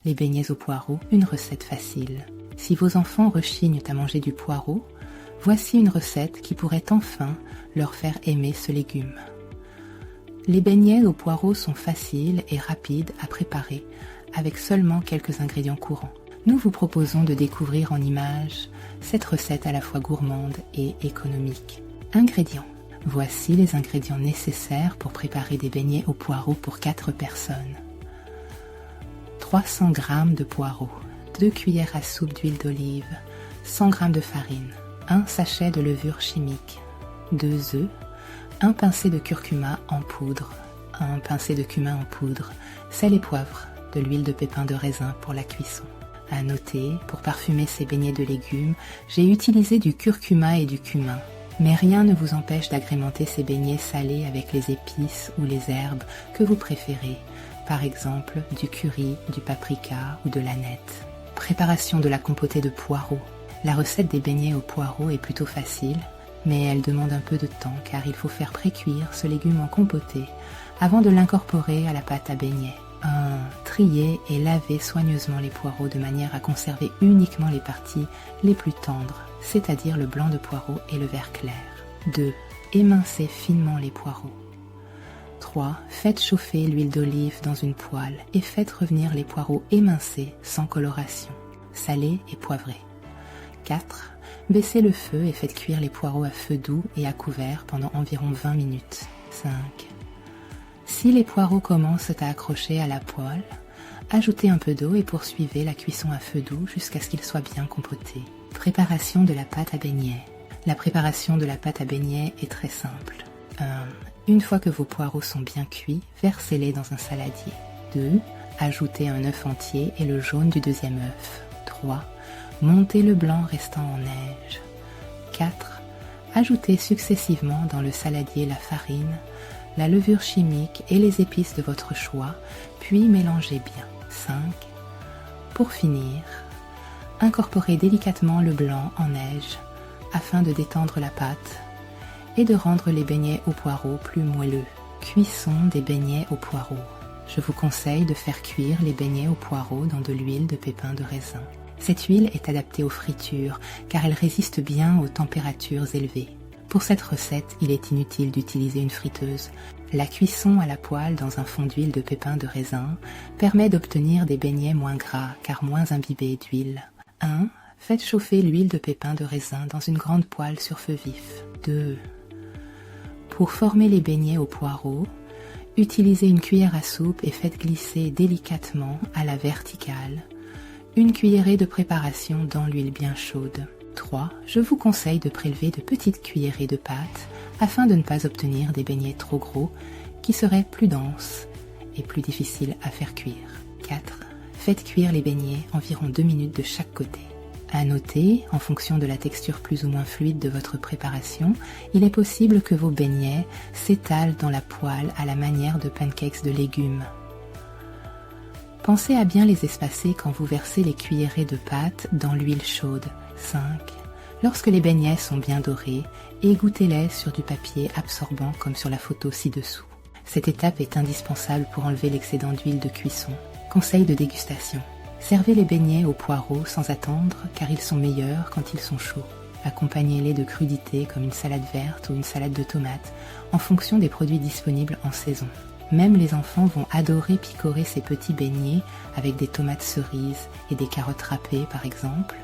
Les beignets au poireau, une recette facile. Si vos enfants rechignent à manger du poireau, voici une recette qui pourrait enfin leur faire aimer ce légume. Les beignets au poireau sont faciles et rapides à préparer avec seulement quelques ingrédients courants. Nous vous proposons de découvrir en images cette recette à la fois gourmande et économique. Ingrédients. Voici les ingrédients nécessaires pour préparer des beignets au poireau pour 4 personnes. 300 g de poireaux, 2 cuillères à soupe d'huile d'olive, 100 g de farine, 1 sachet de levure chimique, 2 œufs, 1 pincé de curcuma en poudre, 1 pincé de cumin en poudre, sel et poivre, de l'huile de pépins de raisin pour la cuisson. À noter, pour parfumer ces beignets de légumes, j'ai utilisé du curcuma et du cumin. Mais rien ne vous empêche d'agrémenter ces beignets salés avec les épices ou les herbes que vous préférez, par exemple du curry, du paprika ou de l'aneth. Préparation de la compotée de poireaux. La recette des beignets au poireau est plutôt facile, mais elle demande un peu de temps car il faut faire pré-cuire ce légume en compotée avant de l'incorporer à la pâte à beignets. 1. Trier et laver soigneusement les poireaux de manière à conserver uniquement les parties les plus tendres, c'est-à-dire le blanc de poireau et le vert clair. 2. Émincer finement les poireaux. 3. Faites chauffer l'huile d'olive dans une poêle et faites revenir les poireaux émincés sans coloration, salés et poivrés. 4. Baissez le feu et faites cuire les poireaux à feu doux et à couvert pendant environ 20 minutes. 5. Si les poireaux commencent à accrocher à la poêle, ajoutez un peu d'eau et poursuivez la cuisson à feu doux jusqu'à ce qu'ils soient bien compotés. Préparation de la pâte à beignets. La préparation de la pâte à beignets est très simple. 1. Une fois que vos poireaux sont bien cuits, versez-les dans un saladier. 2. Ajoutez un œuf entier et le jaune du deuxième œuf. 3. Montez le blanc restant en neige. 4. Ajoutez successivement dans le saladier la farine, la levure chimique et les épices de votre choix, puis mélangez bien. 5. Pour finir, incorporez délicatement le blanc en neige afin de détendre la pâte et de rendre les beignets au poireau plus moelleux. Cuisson des beignets au poireau. Je vous conseille de faire cuire les beignets au poireau dans de l'huile de pépins de raisin. Cette huile est adaptée aux fritures car elle résiste bien aux températures élevées. Pour cette recette, il est inutile d'utiliser une friteuse. La cuisson à la poêle dans un fond d'huile de pépins de raisin permet d'obtenir des beignets moins gras car moins imbibés d'huile. 1. Faites chauffer l'huile de pépins de raisin dans une grande poêle sur feu vif. 2. Pour former les beignets au poireau, utilisez une cuillère à soupe et faites glisser délicatement à la verticale une cuillerée de préparation dans l'huile bien chaude. 3. Je vous conseille de prélever de petites cuillerées de pâte afin de ne pas obtenir des beignets trop gros qui seraient plus denses et plus difficiles à faire cuire. 4. Faites cuire les beignets environ 2 minutes de chaque côté. À noter, en fonction de la texture plus ou moins fluide de votre préparation, il est possible que vos beignets s'étalent dans la poêle à la manière de pancakes de légumes. Pensez à bien les espacer quand vous versez les cuillerées de pâte dans l'huile chaude. 5. Lorsque les beignets sont bien dorés, égouttez-les sur du papier absorbant comme sur la photo ci-dessous. Cette étape est indispensable pour enlever l'excédent d'huile de cuisson. Conseil de dégustation. Servez les beignets au poireau sans attendre car ils sont meilleurs quand ils sont chauds. Accompagnez-les de crudités comme une salade verte ou une salade de tomates en fonction des produits disponibles en saison. Même les enfants vont adorer picorer ces petits beignets avec des tomates cerises et des carottes râpées par exemple,